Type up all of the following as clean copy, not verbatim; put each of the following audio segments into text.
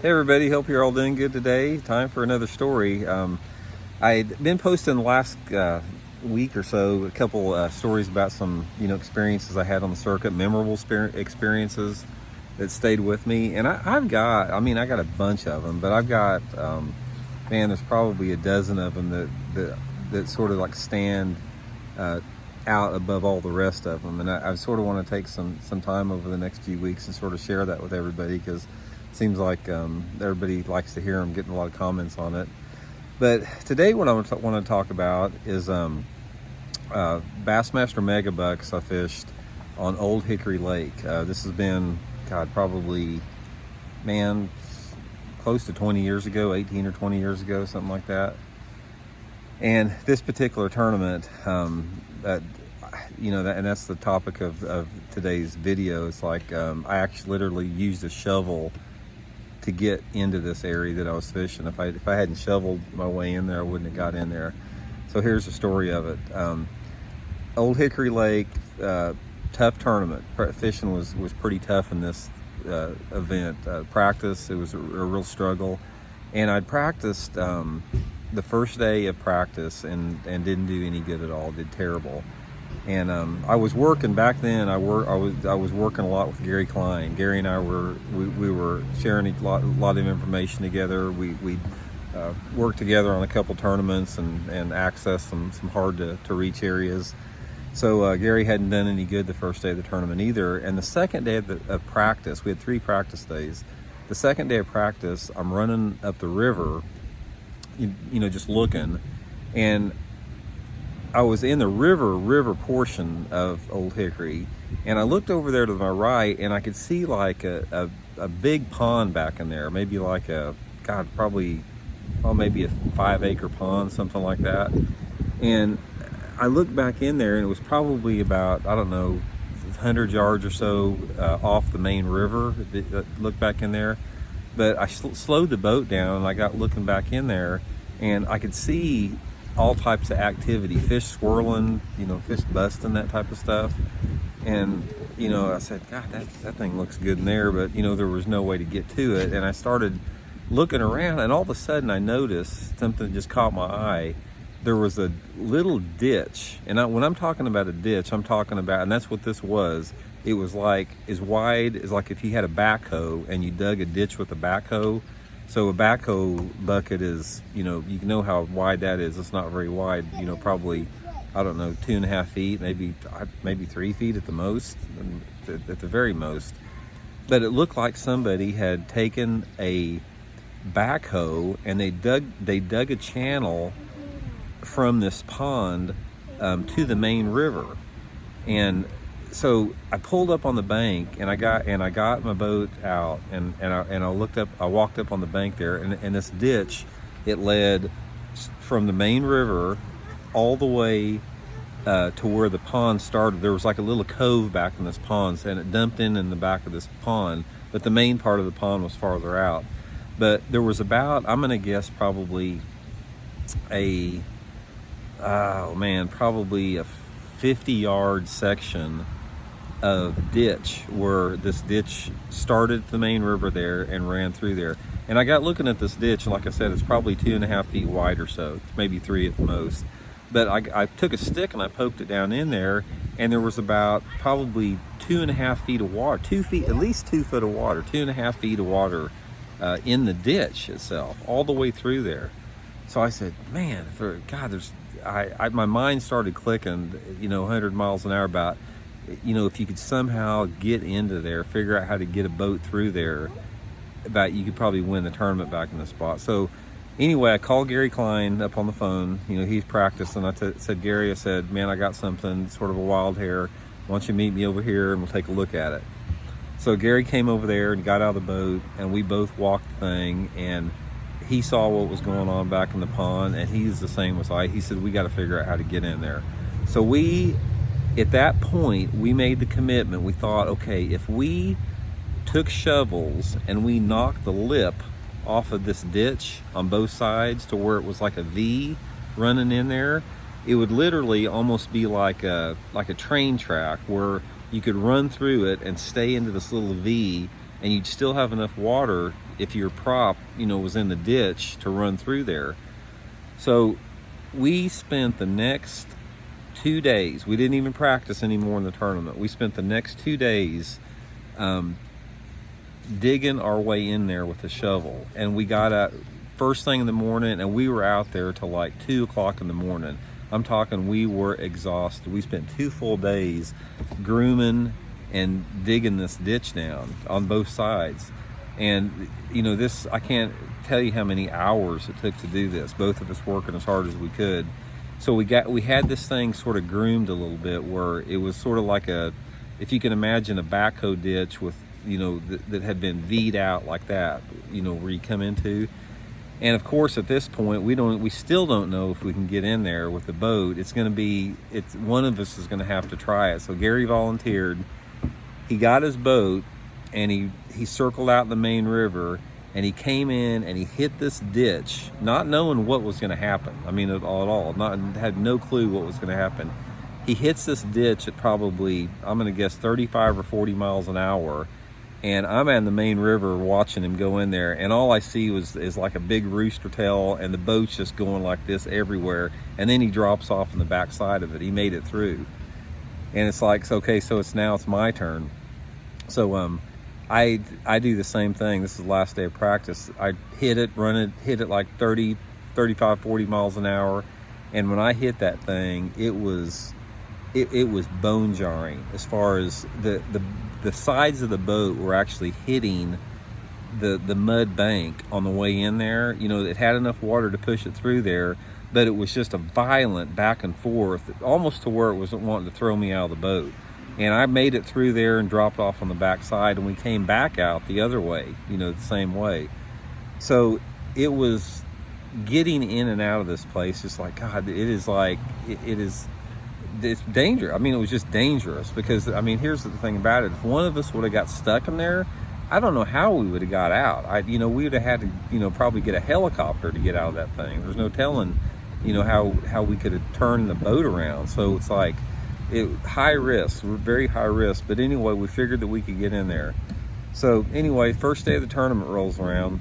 Hey everybody, hope you're all doing good today. Time for another story. I'd been posting the last week or so a couple stories about some experiences I had on the circuit, memorable experiences that stayed with me. And I got a bunch of them, but I've got man, there's probably a dozen of them that sort of like stand out above all the rest of them. And I sort of want to take some time over the next few weeks and sort of share that with everybody, because seems like everybody likes to hear them, getting a lot of comments on it. But today what I want to talk about is Bassmaster Megabucks I fished on Old Hickory Lake. This has been, probably, close to 20 years ago, 18 or 20 years ago, something like that. And this particular tournament, and that's the topic of today's video. It's like I actually literally used a shovel to get into this area that I was fishing. If I hadn't shoveled my way in there, I wouldn't have got in there. So here's the story of it. Old Hickory Lake, tough tournament. Fishing was pretty tough in this event. Practice, it was a real struggle. And I'd practiced the first day of practice and didn't do any good at all, did terrible. And I was working back then. I was working a lot with Gary Klein. Gary and I were sharing a lot of information together. We worked together on a couple tournaments and accessed some hard to reach areas. So Gary hadn't done any good the first day of the tournament either. And the second day of practice, we had 3 practice days. The second day of practice, I'm running up the river, just looking, and I was in the river portion of Old Hickory, and I looked over there to my right, and I could see like a big pond back in there, maybe like maybe a 5-acre pond, something like that. And I looked back in there, and it was probably about, 100 yards or so off the main river. Looked back in there, but I slowed the boat down, and I got looking back in there, and I could see all types of activity, fish swirling, fish busting, that type of stuff. And I said, God, that thing looks good in there, but there was no way to get to it. And I started looking around, and all of a sudden I noticed something just caught my eye. There was a little ditch, and when I'm talking about a ditch, I'm talking about, and that's what this was. It was like as wide as like if you had a backhoe and you dug a ditch with a backhoe. So a backhoe bucket is, you know how wide that is. It's not very wide, probably, 2.5 feet, maybe 3 feet at the most, at the very most. But it looked like somebody had taken a backhoe and they dug a channel from this pond to the main river. And so I pulled up on the bank, and I got my boat out, and I walked up on the bank there, and this ditch, it led from the main river all the way to where the pond started. There was like a little cove back in this pond, and it dumped in the back of this pond, but the main part of the pond was farther out. But there was about, I'm gonna guess, probably a 50-yard section of ditch, where this ditch started at the main river there and ran through there. And I got looking at this ditch, and like I said, it's probably 2.5 feet wide or so, maybe 3 at the most. But I took a stick and I poked it down in there, and there was about probably 2.5 feet of water, 2 feet, at least 2 foot of water, 2.5 feet of water in the ditch itself, all the way through there. So I said, man, my mind started clicking, 100 miles an hour about, if you could somehow get into there, figure out how to get a boat through there, you could probably win the tournament back in the spot. So anyway, I called Gary Klein up on the phone. He's practicing. I said, Gary, I said, man, I got something, sort of a wild hair. Why don't you meet me over here and we'll take a look at it? So Gary came over there and got out of the boat, and we both walked the thing, and he saw what was going on back in the pond, and he's the same as I. He said, we got to figure out how to get in there. So at that point, we made the commitment. We thought, okay, if we took shovels and we knocked the lip off of this ditch on both sides to where it was like a V running in there, it would literally almost be like a train track where you could run through it and stay into this little V, and you'd still have enough water if your prop, you know, was in the ditch to run through there. So we spent the next 2 days, we didn't even practice anymore in the tournament. We spent the next 2 days digging our way in there with a shovel. And we got out first thing in the morning, and we were out there till like 2 o'clock in the morning. I'm talking, we were exhausted. We spent 2 full days grooming and digging this ditch down on both sides. And you know, this, I can't tell you how many hours it took to do this, both of us working as hard as we could. So we had this thing sort of groomed a little bit, where it was sort of like a, if you can imagine a backhoe ditch with, you know, that had been V'd out like that, you know, where you come into. And of course, at this point, we still don't know if we can get in there with the boat. It's one of us is going to have to try it. So Gary volunteered. He got his boat and he circled out the main river, and he came in and he hit this ditch, not knowing what was going to happen. I mean, at all, had no clue what was going to happen. He hits this ditch at probably, I'm going to guess, 35 or 40 miles an hour. And I'm in the main river watching him go in there, and all I see is like a big rooster tail, and the boat's just going like this everywhere. And then he drops off on the back side of it. He made it through. And it's like, okay, so it's my turn. So I do the same thing. This is the last day of practice. I hit it like 30, 35, 40 miles an hour. And when I hit that thing, it was bone jarring, as far as the sides of the boat were actually hitting the mud bank on the way in there. You know, it had enough water to push it through there, but it was just a violent back and forth, almost to where it was wanting to throw me out of the boat. And I made it through there and dropped off on the back side, and we came back out the other way, you know, the same way. So it was getting in and out of this place, just like, God, it's dangerous. I mean, it was just dangerous, because, I mean, here's the thing about it. If one of us would have got stuck in there, I don't know how we would have got out. We would have had to, you know, probably get a helicopter to get out of that thing. There's no telling, you know, how we could have turned the boat around. So it's like, high risk, very high risk. But anyway, we figured that we could get in there. So anyway, first day of the tournament rolls around.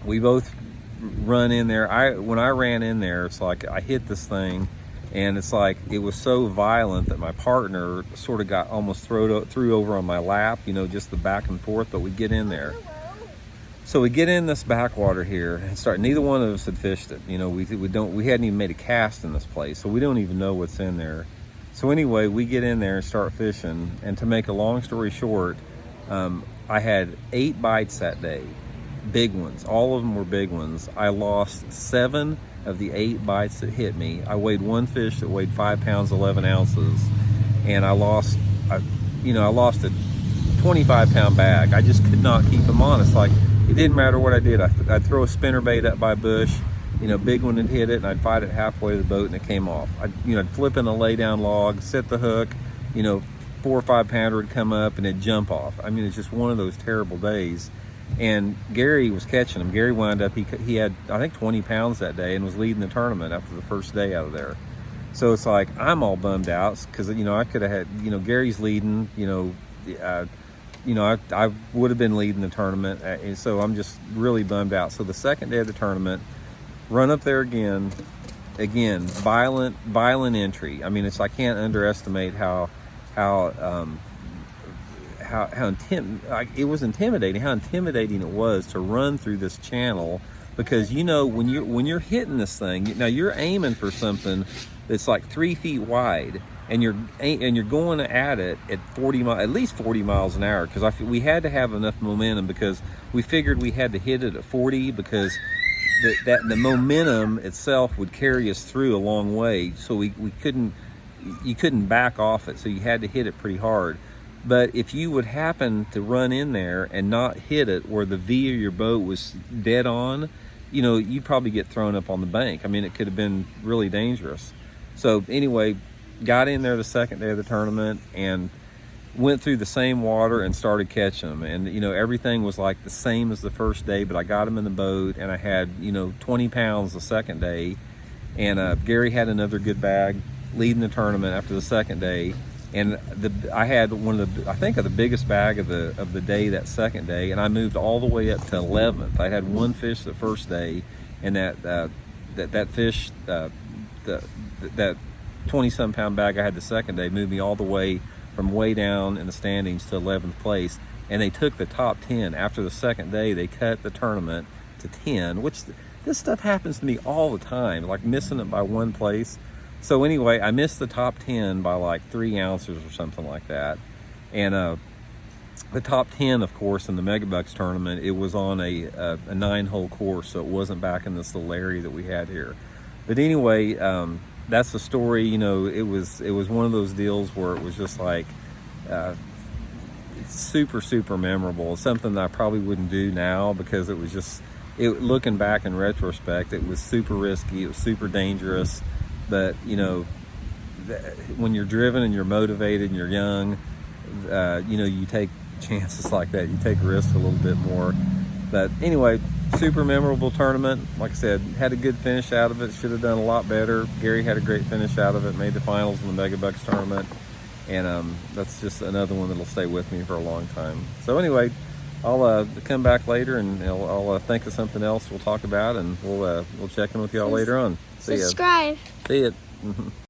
We both run in there. When I ran in there, it's like I hit this thing, and it's like it was so violent that my partner sort of got almost threw over on my lap, you know, just the back and forth. But we get in there. So we get in this backwater here and start. Neither one of us had fished it. You know, we hadn't even made a cast in this place, so we don't even know what's in there. So anyway, we get in there and start fishing. And to make a long story short, I had 8 bites that day, big ones. All of them were big ones. I lost 7 of the 8 bites that hit me. I weighed one fish that weighed 5 pounds 11 ounces, and I lost a 25-pound bag. I just could not keep them on. It's like it didn't matter what I did. I'd throw a spinnerbait up by a bush, you know, big one would hit it, and I'd fight it halfway to the boat, and it came off. I'd flip in a lay down log, set the hook, you know, 4 or 5 pounder would come up and it'd jump off. I mean, it's just one of those terrible days. And Gary was catching them. Gary wound up, he had, I think, 20 pounds that day, and was leading the tournament after the first day out of there. So it's like, I'm all bummed out, because, you know, I could have had, you know, Gary's leading, I would have been leading the tournament. And so I'm just really bummed out. So the second day of the tournament, run up there again, violent entry. I mean, I can't underestimate how it was intimidating, how intimidating it was to run through this channel, because, you know, when you're hitting this thing, now you're aiming for something that's like 3 feet wide, and you're going at it at at least 40 miles an hour, because we had to have enough momentum, because we figured we had to hit it at 40, because the momentum itself would carry us through a long way. So you couldn't back off it, so you had to hit it pretty hard. But if you would happen to run in there and not hit it where the V of your boat was dead on, you know, you'd probably get thrown up on the bank. I mean, it could have been really dangerous. So anyway, got in there the second day of the tournament and went through the same water and started catching them. And, you know, everything was like the same as the first day, but I got them in the boat, and I had, you know, 20 pounds the second day. And Gary had another good bag leading the tournament after the second day. And I had one of the, I think, of the biggest bag of the day, that second day, and I moved all the way up to 11th. I had one fish the first day, and that fish, that 20-some pound bag I had the second day, moved me all the way from way down in the standings to 11th place. And they took the top 10 after the second day. They cut the tournament to 10, which this stuff happens to me all the time, like missing it by one place. So anyway, I missed the top 10 by like 3 ounces or something like that. And the top 10, of course, in the Megabucks tournament, it was on a 9-hole course, so it wasn't back in this little area that we had here. But anyway, that's the story. You know, it was one of those deals where it was just like super memorable. It's something that I probably wouldn't do now, because it was just, looking back in retrospect, it was super risky, it was super dangerous. But you know, when you're driven and you're motivated and you're young, you know, you take chances like that, you take risks a little bit more. But anyway, super memorable tournament. Like I said, had a good finish out of it. Should have done a lot better. Gary had a great finish out of it, made the finals in the Megabucks tournament. And that's just another one that'll stay with me for a long time. So anyway, I'll come back later, and I'll think of something else we'll talk about, and we'll check in with y'all later on. See ya. Subscribe. See ya.